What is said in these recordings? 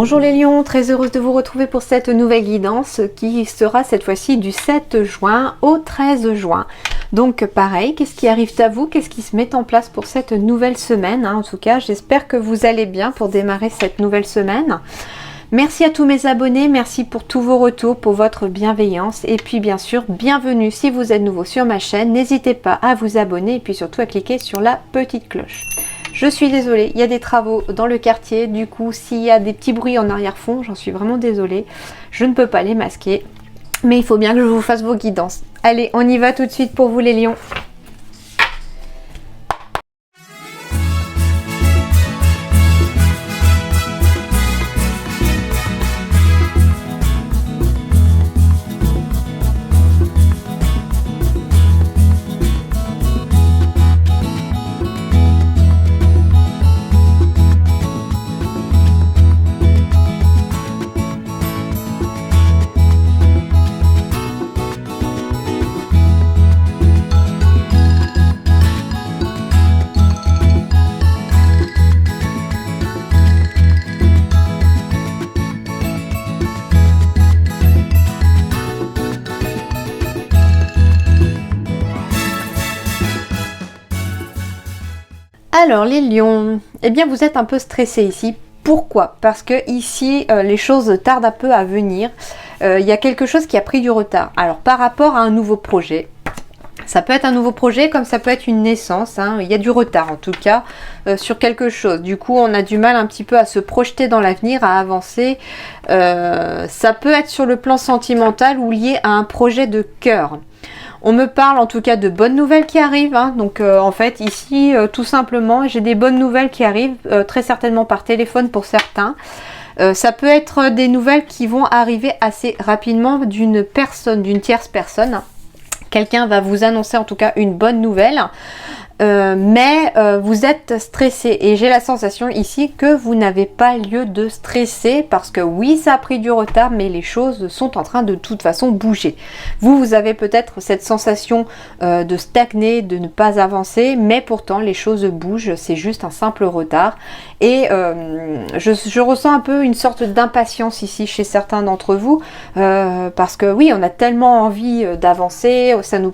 Bonjour les lions, très heureuse de vous retrouver pour cette nouvelle guidance qui sera cette fois-ci du 7 juin au 13 juin. Donc pareil, qu'est-ce qui arrive à vous? Qu'est-ce qui se met en place pour cette nouvelle semaine? En tout cas, j'espère que vous allez bien pour démarrer cette nouvelle semaine. Merci à tous mes abonnés, merci pour tous vos retours, pour votre bienveillance et puis bien sûr, bienvenue si vous êtes nouveau sur ma chaîne. N'hésitez pas à vous abonner et puis surtout à cliquer sur la petite cloche. Je suis désolée, il y a des travaux dans le quartier, du coup s'il y a des petits bruits en arrière-fond, j'en suis vraiment désolée. Je ne peux pas les masquer, mais il faut bien que je vous fasse vos guidances. Allez, on y va tout de suite pour vous les lions. Alors les lions, eh bien vous êtes un peu stressés ici. Pourquoi? Parce que ici les choses tardent un peu à venir. Il y a quelque chose qui a pris du retard. Alors par rapport à un nouveau projet, ça peut être un nouveau projet comme ça peut être une naissance. Il y a du retard en tout cas sur quelque chose. Du coup on a du mal un petit peu à se projeter dans l'avenir, à avancer. Ça peut être sur le plan sentimental ou lié à un projet de cœur. On me parle en tout cas de bonnes nouvelles qui arrivent, donc en fait ici tout simplement j'ai des bonnes nouvelles qui arrivent, très certainement par téléphone pour certains. Ça peut être des nouvelles qui vont arriver assez rapidement d'une personne, d'une tierce personne. Quelqu'un va vous annoncer en tout cas une bonne nouvelle. Mais vous êtes stressé et j'ai la sensation ici que vous n'avez pas lieu de stresser parce que oui ça a pris du retard mais les choses sont en train de toute façon bouger. Vous avez peut-être cette sensation de stagner, de ne pas avancer, mais pourtant les choses bougent, c'est juste un simple retard et je ressens un peu une sorte d'impatience ici chez certains d'entre vous parce que oui on a tellement envie d'avancer, ça nous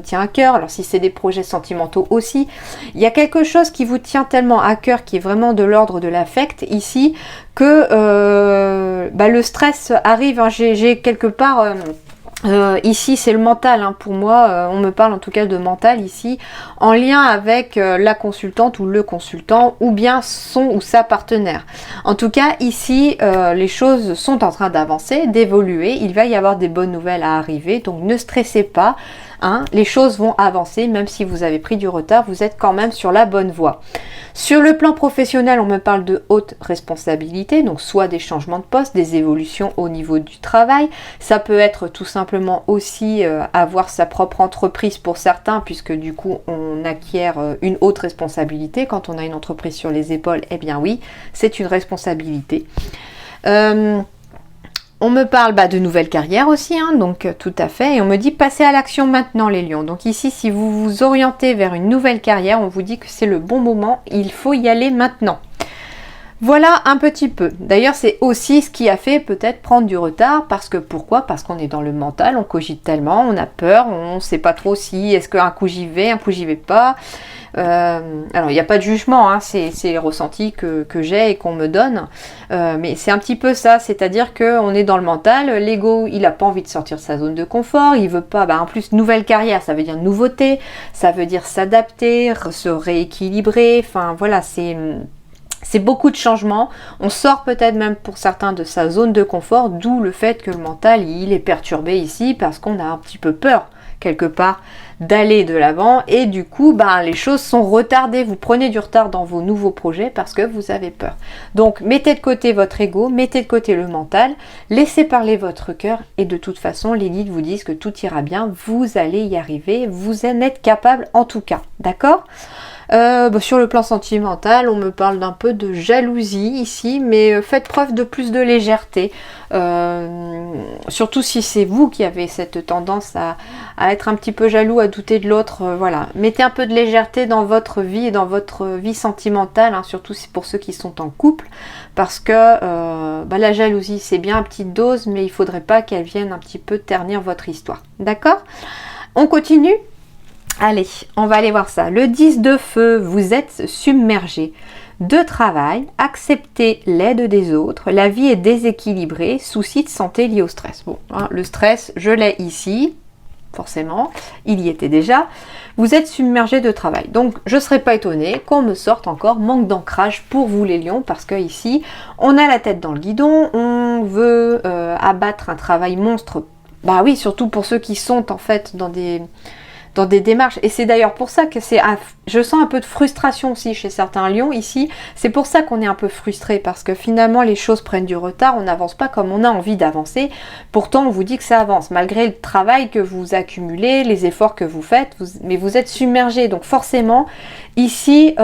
tient à cœur. Alors si c'est des projets sentimentaux aussi, il y a quelque chose qui vous tient tellement à cœur qui est vraiment de l'ordre de l'affect ici que le stress arrive. J'ai quelque part ici c'est le mental pour moi, on me parle en tout cas de mental ici en lien avec la consultante ou le consultant ou bien son ou sa partenaire. En tout cas ici les choses sont en train d'avancer, d'évoluer, il va y avoir des bonnes nouvelles à arriver, donc ne stressez pas. Les choses vont avancer, même si vous avez pris du retard, vous êtes quand même sur la bonne voie. Sur le plan professionnel, on me parle de haute responsabilité, donc soit des changements de poste, des évolutions au niveau du travail. Ça peut être tout simplement aussi avoir sa propre entreprise pour certains, puisque du coup on acquiert une haute responsabilité. Quand on a une entreprise sur les épaules, eh bien oui, c'est une responsabilité. On me parle de nouvelles carrières aussi, donc tout à fait. Et on me dit passez à l'action maintenant les lions. Donc ici, si vous vous orientez vers une nouvelle carrière, on vous dit que c'est le bon moment, il faut y aller maintenant. Voilà un petit peu. D'ailleurs, c'est aussi ce qui a fait peut-être prendre du retard. Parce que pourquoi? Parce qu'on est dans le mental, on cogite tellement, on a peur, on ne sait pas trop si est-ce qu'un coup j'y vais, un coup j'y vais pas. Alors il n'y a pas de jugement, c'est les ressentis que j'ai et qu'on me donne, mais c'est un petit peu ça, c'est-à-dire qu'on est dans le mental, l'ego il n'a pas envie de sortir de sa zone de confort, il veut pas, en plus nouvelle carrière ça veut dire nouveauté, ça veut dire s'adapter, se rééquilibrer, enfin voilà c'est beaucoup de changements, on sort peut-être même pour certains de sa zone de confort, d'où le fait que le mental il est perturbé ici parce qu'on a un petit peu peur quelque part d'aller de l'avant et du coup les choses sont retardées, vous prenez du retard dans vos nouveaux projets parce que vous avez peur. Donc mettez de côté votre ego, mettez de côté le mental, laissez parler votre cœur et de toute façon les guides vous disent que tout ira bien, vous allez y arriver, vous en êtes capable en tout cas, d'accord? Sur le plan sentimental, on me parle d'un peu de jalousie ici, mais faites preuve de plus de légèreté. Surtout si c'est vous qui avez cette tendance à être un petit peu jaloux, à douter de l'autre. Voilà, mettez un peu de légèreté dans votre vie et dans votre vie sentimentale, hein, surtout pour ceux qui sont en couple, parce que la jalousie, c'est bien à petite dose, mais il faudrait pas qu'elle vienne un petit peu ternir votre histoire. D'accord? On continue? Allez, on va aller voir ça. Le 10 de feu, vous êtes submergé de travail, acceptez l'aide des autres, la vie est déséquilibrée, soucis de santé liés au stress. Bon, hein, le stress, je l'ai ici, forcément, il y était déjà. Vous êtes submergé de travail. Donc, je ne serais pas étonnée qu'on me sorte encore manque d'ancrage pour vous les lions, parce que ici, on a la tête dans le guidon, on veut abattre un travail monstre. Bah oui, surtout pour ceux qui sont en fait dans des démarches, et c'est d'ailleurs pour ça que je sens un peu de frustration aussi chez certains lions ici, c'est pour ça qu'on est un peu frustré, parce que finalement les choses prennent du retard, on n'avance pas comme on a envie d'avancer, pourtant on vous dit que ça avance, malgré le travail que vous accumulez, les efforts que vous faites, mais vous êtes submergé, donc forcément ici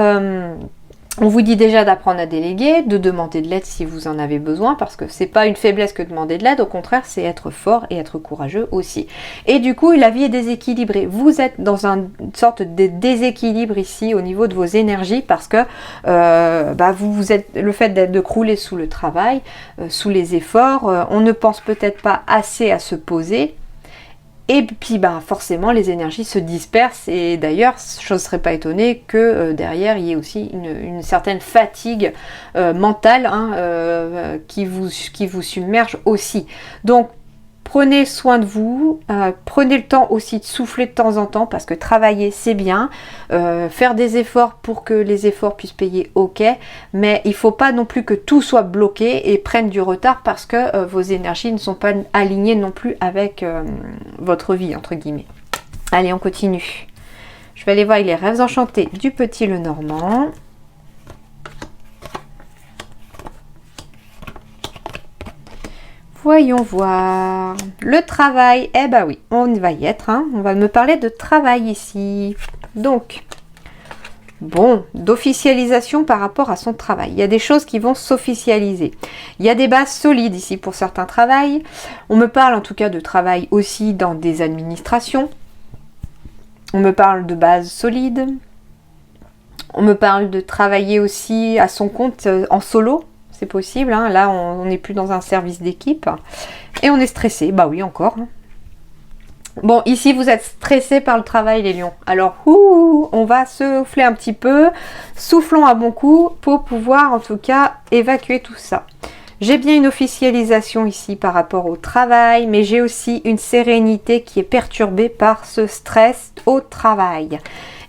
on vous dit déjà d'apprendre à déléguer, de demander de l'aide si vous en avez besoin, parce que c'est pas une faiblesse que de demander de l'aide, au contraire c'est être fort et être courageux aussi. Et du coup la vie est déséquilibrée, vous êtes dans une sorte de déséquilibre ici au niveau de vos énergies, parce que vous êtes le fait de crouler sous le travail, sous les efforts, on ne pense peut-être pas assez à se poser. Et puis forcément les énergies se dispersent, et d'ailleurs je ne serais pas étonnée que derrière il y ait aussi une certaine fatigue mentale qui vous submerge aussi. Donc prenez soin de vous, prenez le temps aussi de souffler de temps en temps, parce que travailler c'est bien, faire des efforts pour que les efforts puissent payer, ok, mais il ne faut pas non plus que tout soit bloqué et prenne du retard, parce que vos énergies ne sont pas alignées non plus avec votre vie, entre guillemets. Allez, on continue. Je vais aller voir les rêves enchantés du petit Lenormand. Voyons voir. Le travail, eh ben oui, on va y être. On va me parler de travail ici. Donc, bon, d'officialisation par rapport à son travail. Il y a des choses qui vont s'officialiser. Il y a des bases solides ici pour certains travails. On me parle en tout cas de travail aussi dans des administrations. On me parle de bases solides. On me parle de travailler aussi à son compte en solo. C'est possible, là on n'est plus dans un service d'équipe et on est stressé, bah oui encore. Bon, ici vous êtes stressé par le travail les lions, alors on va souffler un petit peu, soufflons à bon coup pour pouvoir en tout cas évacuer tout ça. J'ai bien une officialisation ici par rapport au travail, mais j'ai aussi une sérénité qui est perturbée par ce stress au travail.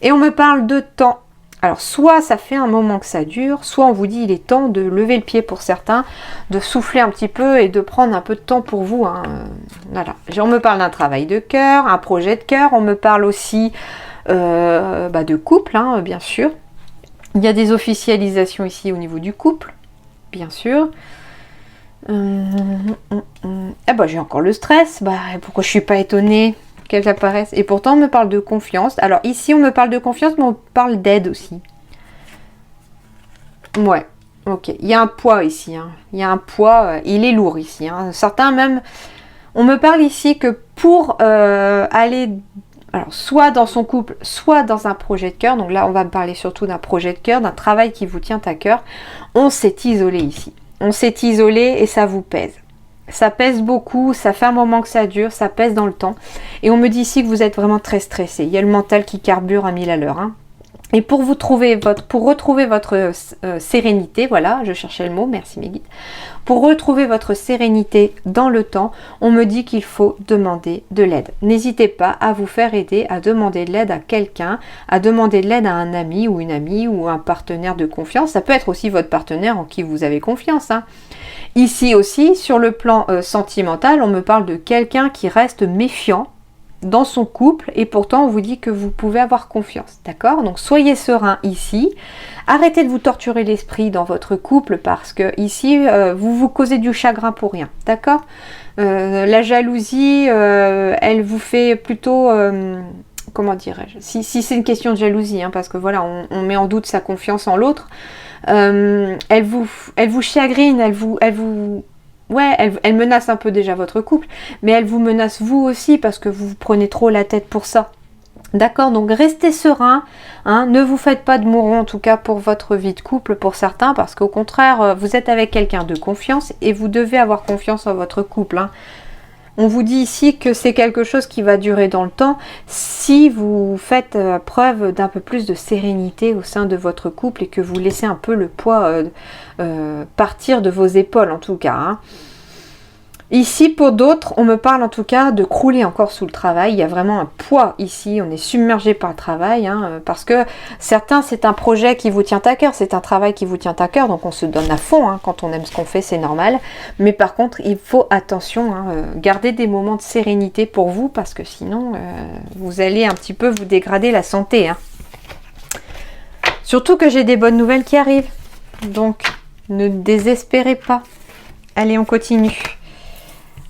Et on me parle de temps. Alors, soit ça fait un moment que ça dure, soit on vous dit il est temps de lever le pied pour certains, de souffler un petit peu et de prendre un peu de temps pour vous. Voilà. On me parle d'un travail de cœur, un projet de cœur. On me parle aussi de couple, bien sûr. Il y a des officialisations ici au niveau du couple, bien sûr. J'ai encore le stress. Pourquoi je suis pas étonnée qu'elles apparaissent? Et pourtant on me parle de confiance. Alors ici on me parle de confiance, mais on parle d'aide aussi. Ouais, ok. Il y a un poids ici. Il y a un poids, il est lourd ici. Certains même, on me parle ici que pour aller, alors soit dans son couple, soit dans un projet de cœur. Donc là on va me parler surtout d'un projet de cœur, d'un travail qui vous tient à cœur. On s'est isolé ici. On s'est isolé et ça vous pèse. Ça pèse beaucoup, ça fait un moment que ça dure, ça pèse dans le temps. Et on me dit ici que vous êtes vraiment très stressé. Il y a le mental qui carbure à 1000 à l'heure. Et pour retrouver votre sérénité, voilà, je cherchais le mot, merci mes guides. Pour retrouver votre sérénité dans le temps, on me dit qu'il faut demander de l'aide. N'hésitez pas à vous faire aider, à demander de l'aide à quelqu'un, à demander de l'aide à un ami ou une amie ou un partenaire de confiance. Ça peut être aussi votre partenaire en qui vous avez confiance. Ici aussi, sur le plan sentimental, on me parle de quelqu'un qui reste méfiant dans son couple, et pourtant on vous dit que vous pouvez avoir confiance, d'accord? Donc soyez serein ici, arrêtez de vous torturer l'esprit dans votre couple, parce que ici vous vous causez du chagrin pour rien, d'accord? La jalousie, elle vous fait plutôt, comment dirais-je, si c'est une question de jalousie, parce que voilà, on met en doute sa confiance en l'autre, elle vous chagrine, elle menace un peu déjà votre couple, mais elle vous menace vous aussi parce que vous vous prenez trop la tête pour ça. D'accord, donc restez serein, hein, ne vous faites pas de mouron en tout cas pour votre vie de couple pour certains, parce qu'au contraire, vous êtes avec quelqu'un de confiance et vous devez avoir confiance en votre couple. Hein. On vous dit ici que c'est quelque chose qui va durer dans le temps si vous faites preuve d'un peu plus de sérénité au sein de votre couple et que vous laissez un peu le poids partir de vos épaules en tout cas. Hein. Ici, pour d'autres, on me parle en tout cas de crouler encore sous le travail. Il y a vraiment un poids ici, on est submergé par le travail, hein, parce que certains, c'est un projet qui vous tient à cœur, c'est un travail qui vous tient à cœur, donc on se donne à fond, hein, quand on aime ce qu'on fait, c'est normal. Mais par contre, il faut attention, hein, garder des moments de sérénité pour vous, parce que sinon, vous allez un petit peu vous dégrader la santé. Hein. Surtout que j'ai des bonnes nouvelles qui arrivent, donc ne désespérez pas. Allez, on continue.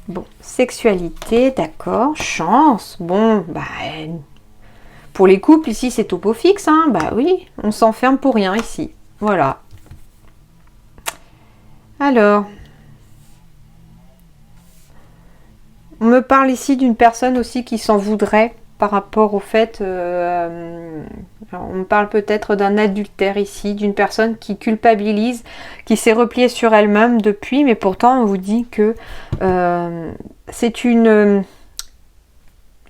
Bon, sexualité, d'accord, chance, bon, bah, pour les couples, ici, c'est topo fixe, hein, bah oui, on s'enferme pour rien ici, voilà. Alors, on me parle ici d'une personne aussi qui s'en voudrait par rapport au fait, on me parle peut-être d'un adultère ici, d'une personne qui culpabilise, qui s'est repliée sur elle-même depuis, mais pourtant on vous dit que c'est une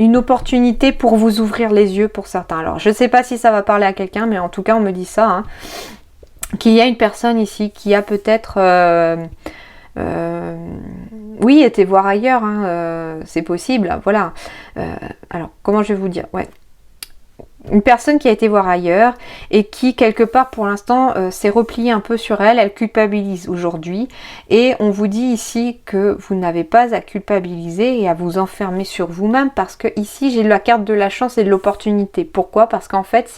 opportunité pour vous ouvrir les yeux pour certains. Alors je ne sais pas si ça va parler à quelqu'un, mais en tout cas on me dit ça, hein, qu'il y a une personne ici qui a peut-être... oui, été voir ailleurs, hein, c'est possible, voilà. Alors, comment je vais vous dire, ouais. Une personne qui a été voir ailleurs et qui, quelque part, pour l'instant, s'est repliée un peu sur elle, elle culpabilise aujourd'hui. Et on vous dit ici que vous n'avez pas à culpabiliser et à vous enfermer sur vous-même, parce que ici, j'ai la carte de la chance et de l'opportunité. Pourquoi? Parce qu'en fait,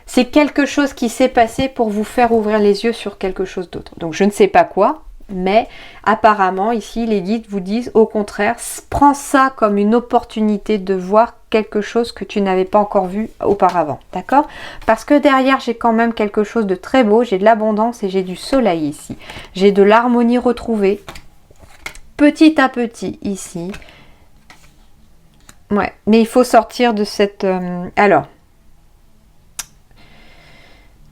c'est quelque chose qui s'est passé pour vous faire ouvrir les yeux sur quelque chose d'autre. Donc je ne sais pas quoi, mais apparemment ici les guides vous disent au contraire, prends ça comme une opportunité de voir quelque chose que tu n'avais pas encore vu auparavant, d'accord? Parce que derrière j'ai quand même quelque chose de très beau, j'ai de l'abondance et j'ai du soleil ici. J'ai de l'harmonie retrouvée, petit à petit ici. Ouais, mais il faut sortir de cette... Alors...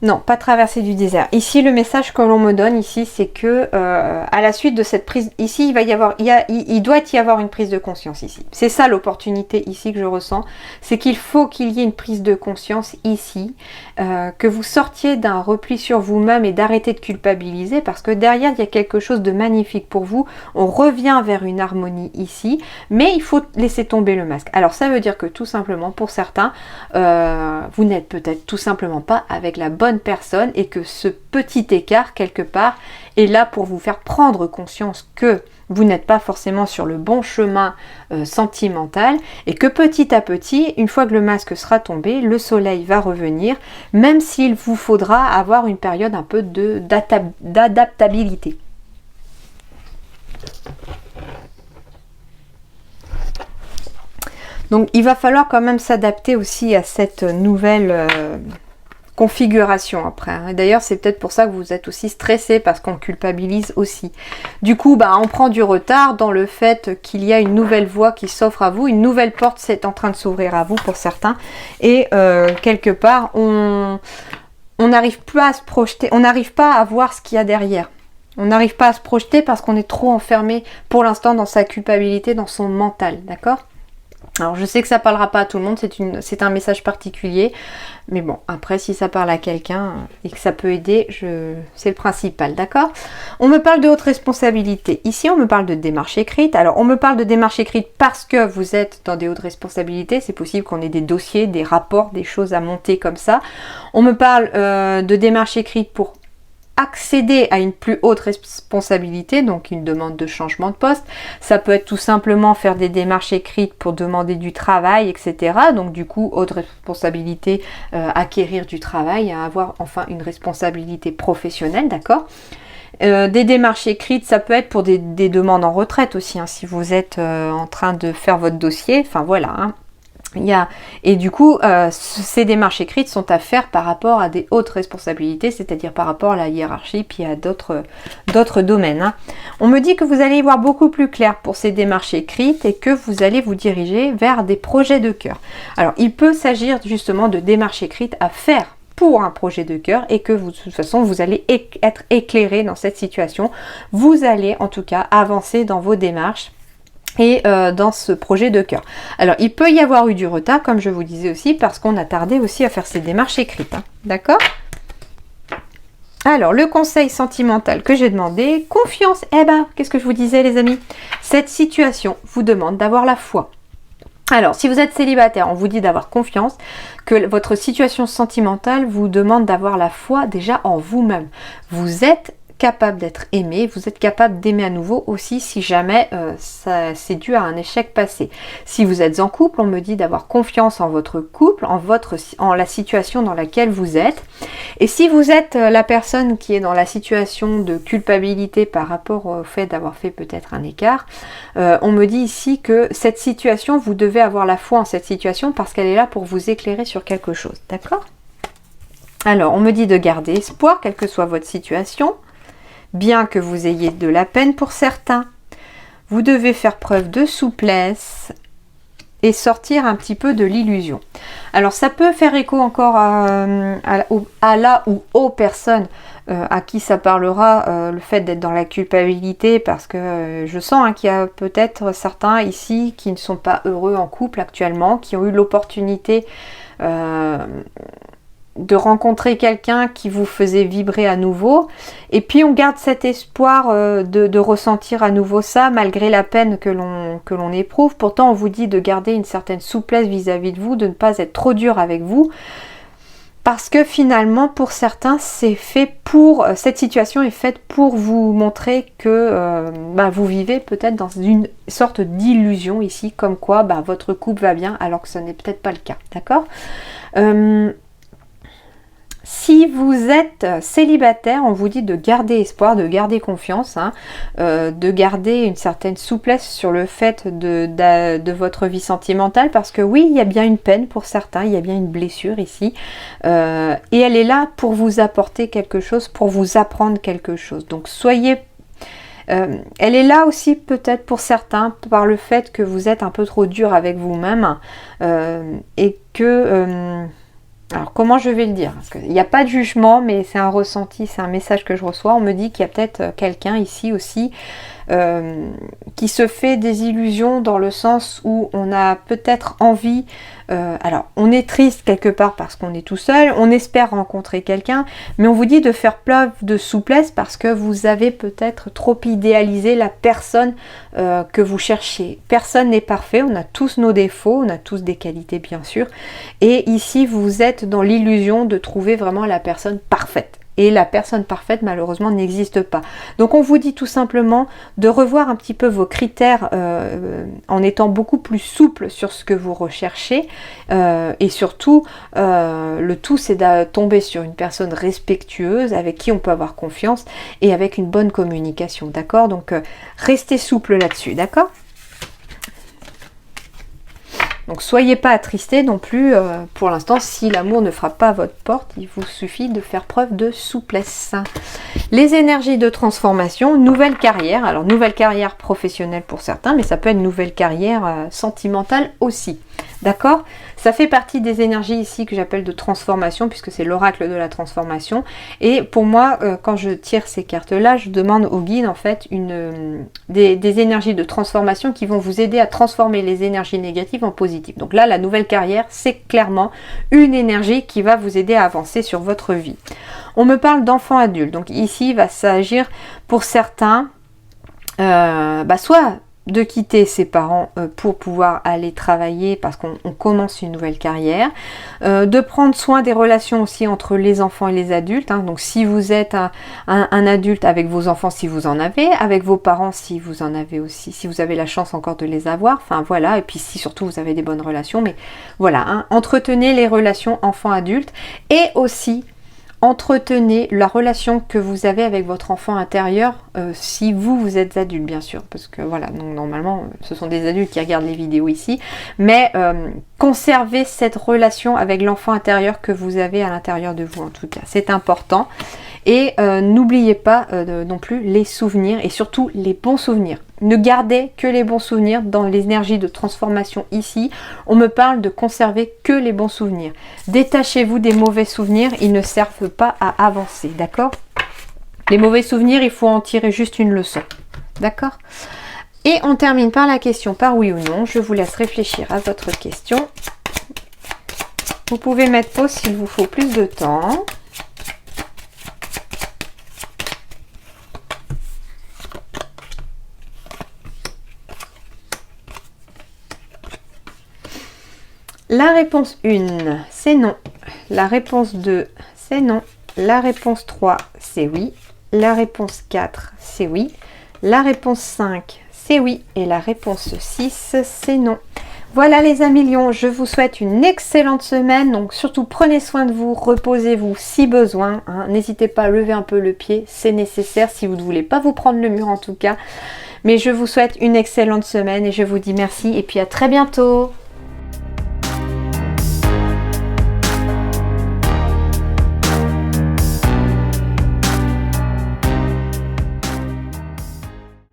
Non, pas traverser du désert. Ici, le message que l'on me donne ici, c'est que à la suite de cette prise, ici, il doit y avoir une prise de conscience ici. C'est ça l'opportunité ici que je ressens, c'est qu'il faut qu'il y ait une prise de conscience ici, que vous sortiez d'un repli sur vous-même et d'arrêter de culpabiliser, parce que derrière, il y a quelque chose de magnifique pour vous. On revient vers une harmonie ici, mais il faut laisser tomber le masque. Alors, ça veut dire que tout simplement, pour certains, vous n'êtes peut-être tout simplement pas avec la bonne personne et que ce petit écart quelque part est là pour vous faire prendre conscience que vous n'êtes pas forcément sur le bon chemin sentimental et que petit à petit, une fois que le masque sera tombé, le soleil va revenir, même s'il vous faudra avoir une période un peu d'adaptabilité. Donc il va falloir quand même s'adapter aussi à cette nouvelle configuration après. Hein. D'ailleurs, c'est peut-être pour ça que vous êtes aussi stressé, parce qu'on culpabilise aussi. Du coup, bah, on prend du retard dans le fait qu'il y a une nouvelle voie qui s'offre à vous, une nouvelle porte c'est en train de s'ouvrir à vous pour certains, et quelque part, on n'arrive pas à se projeter, on n'arrive pas à voir ce qu'il y a derrière. On n'arrive pas à se projeter parce qu'on est trop enfermé pour l'instant dans sa culpabilité, dans son mental, d'accord ? Alors je sais que ça parlera pas à tout le monde, c'est un message particulier, mais bon, après si ça parle à quelqu'un et que ça peut aider, c'est le principal, d'accord? On me parle de haute responsabilité. Ici on me parle de démarche écrite. Alors on me parle de démarche écrite parce que vous êtes dans des hautes responsabilités, c'est possible qu'on ait des dossiers, des rapports, des choses à monter comme ça. On me parle de démarche écrite pour accéder à une plus haute responsabilité, donc une demande de changement de poste. Ça peut être tout simplement faire des démarches écrites pour demander du travail, etc. Donc du coup, haute responsabilité, acquérir du travail, avoir enfin une responsabilité professionnelle, d'accord ? Des démarches écrites, ça peut être pour des demandes en retraite aussi, hein, si vous êtes en train de faire votre dossier, enfin voilà, hein. Et du coup, ces démarches écrites sont à faire par rapport à des hautes responsabilités, c'est-à-dire par rapport à la hiérarchie, puis à d'autres domaines. Hein. On me dit que vous allez y voir beaucoup plus clair pour ces démarches écrites et que vous allez vous diriger vers des projets de cœur. Alors, il peut s'agir justement de démarches écrites à faire pour un projet de cœur et que vous, de toute façon, vous allez être éclairé dans cette situation. Vous allez en tout cas avancer dans vos démarches et dans ce projet de cœur. Alors, il peut y avoir eu du retard, comme je vous disais aussi, parce qu'on a tardé aussi à faire ces démarches écrites. Hein. D'accord ? Alors, le conseil sentimental que j'ai demandé, confiance. Eh ben, qu'est-ce que je vous disais, les amis ? Cette situation vous demande d'avoir la foi. Alors, si vous êtes célibataire, on vous dit d'avoir confiance, que votre situation sentimentale vous demande d'avoir la foi déjà en vous-même. Vous êtes capable d'être aimé, vous êtes capable d'aimer à nouveau aussi si jamais c'est dû à un échec passé. Si vous êtes en couple, on me dit d'avoir confiance en votre couple, en la situation dans laquelle vous êtes. Et si vous êtes la personne qui est dans la situation de culpabilité par rapport au fait d'avoir fait peut-être un écart, on me dit ici que cette situation, vous devez avoir la foi en cette situation parce qu'elle est là pour vous éclairer sur quelque chose. D'accord ? Alors, on me dit de garder espoir, quelle que soit votre situation. Bien que vous ayez de la peine pour certains, vous devez faire preuve de souplesse et sortir un petit peu de l'illusion. Alors ça peut faire écho encore à la ou aux personnes à qui ça parlera, le fait d'être dans la culpabilité, parce que je sens qu'il y a peut-être certains ici qui ne sont pas heureux en couple actuellement, qui ont eu l'opportunité de rencontrer quelqu'un qui vous faisait vibrer à nouveau, et puis on garde cet espoir de ressentir à nouveau ça malgré la peine que l'on éprouve. Pourtant on vous dit de garder une certaine souplesse vis-à-vis de vous, de ne pas être trop dur avec vous, parce que finalement pour certains c'est fait pour, cette situation est faite pour vous montrer que vous vivez peut-être dans une sorte d'illusion ici, comme quoi votre couple va bien alors que ce n'est peut-être pas le cas, d'accord ? Si vous êtes célibataire, on vous dit de garder espoir, de garder confiance, hein, de garder une certaine souplesse sur le fait de votre vie sentimentale, parce que oui, il y a bien une peine pour certains, il y a bien une blessure ici, et elle est là pour vous apporter quelque chose, pour vous apprendre quelque chose. Donc soyez... elle est là aussi peut-être pour certains par le fait que vous êtes un peu trop dur avec vous-même et que... alors comment je vais le dire? Parce qu'il n'y a pas de jugement, mais c'est un ressenti, c'est un message que je reçois. On me dit qu'il y a peut-être quelqu'un ici aussi qui se fait des illusions dans le sens où on a peut-être envie, alors on est triste quelque part parce qu'on est tout seul, on espère rencontrer quelqu'un, mais on vous dit de faire preuve de souplesse parce que vous avez peut-être trop idéalisé la personne que vous cherchez. Personne n'est parfait, on a tous nos défauts, on a tous des qualités bien sûr, et ici vous êtes dans l'illusion de trouver vraiment la personne parfaite. Et la personne parfaite, malheureusement, n'existe pas. Donc, on vous dit tout simplement de revoir un petit peu vos critères en étant beaucoup plus souple sur ce que vous recherchez. Et surtout, le tout, c'est de tomber sur une personne respectueuse, avec qui on peut avoir confiance et avec une bonne communication. D'accord? Donc, restez souple là-dessus. D'accord? Donc soyez pas attristés non plus pour l'instant si l'amour ne frappe pas à votre porte, il vous suffit de faire preuve de souplesse. Les énergies de transformation, nouvelle carrière, alors nouvelle carrière professionnelle pour certains, mais ça peut être une nouvelle carrière sentimentale aussi. D'accord? Ça fait partie des énergies ici que j'appelle de transformation, puisque c'est l'oracle de la transformation. Et pour moi, quand je tire ces cartes-là, je demande au guide en fait des énergies de transformation qui vont vous aider à transformer les énergies négatives en positives. Donc là, la nouvelle carrière, c'est clairement une énergie qui va vous aider à avancer sur votre vie. On me parle d'enfants adultes. Donc ici, il va s'agir pour certains, soit de quitter ses parents pour pouvoir aller travailler parce qu'on commence une nouvelle carrière, de prendre soin des relations aussi entre les enfants et les adultes, hein. Donc si vous êtes un adulte avec vos enfants, si vous en avez, avec vos parents si vous en avez aussi, si vous avez la chance encore de les avoir, enfin voilà, et puis si surtout vous avez des bonnes relations, mais voilà, hein, entretenez les relations enfants-adultes et aussi Entretenez la relation que vous avez avec votre enfant intérieur, si vous êtes adulte bien sûr, parce que voilà, donc, normalement ce sont des adultes qui regardent les vidéos ici, mais conservez cette relation avec l'enfant intérieur que vous avez à l'intérieur de vous en tout cas, c'est important. Et n'oubliez pas non plus les souvenirs et surtout les bons souvenirs. Ne gardez que les bons souvenirs dans l'énergie de transformation ici. On me parle de conserver que les bons souvenirs. Détachez-vous des mauvais souvenirs, ils ne servent pas à avancer, d'accord? Les mauvais souvenirs, il faut en tirer juste une leçon, d'accord? Et on termine par la question par oui ou non. Je vous laisse réfléchir à votre question. Vous pouvez mettre pause s'il vous faut plus de temps. La réponse 1, c'est non. La réponse 2, c'est non. La réponse 3, c'est oui. La réponse 4, c'est oui. La réponse 5, c'est oui. Et la réponse 6, c'est non. Voilà les amis lions, je vous souhaite une excellente semaine. Donc surtout prenez soin de vous, reposez-vous si besoin. Hein. N'hésitez pas à lever un peu le pied, c'est nécessaire si vous ne voulez pas vous prendre le mur en tout cas. Mais je vous souhaite une excellente semaine et je vous dis merci et puis à très bientôt.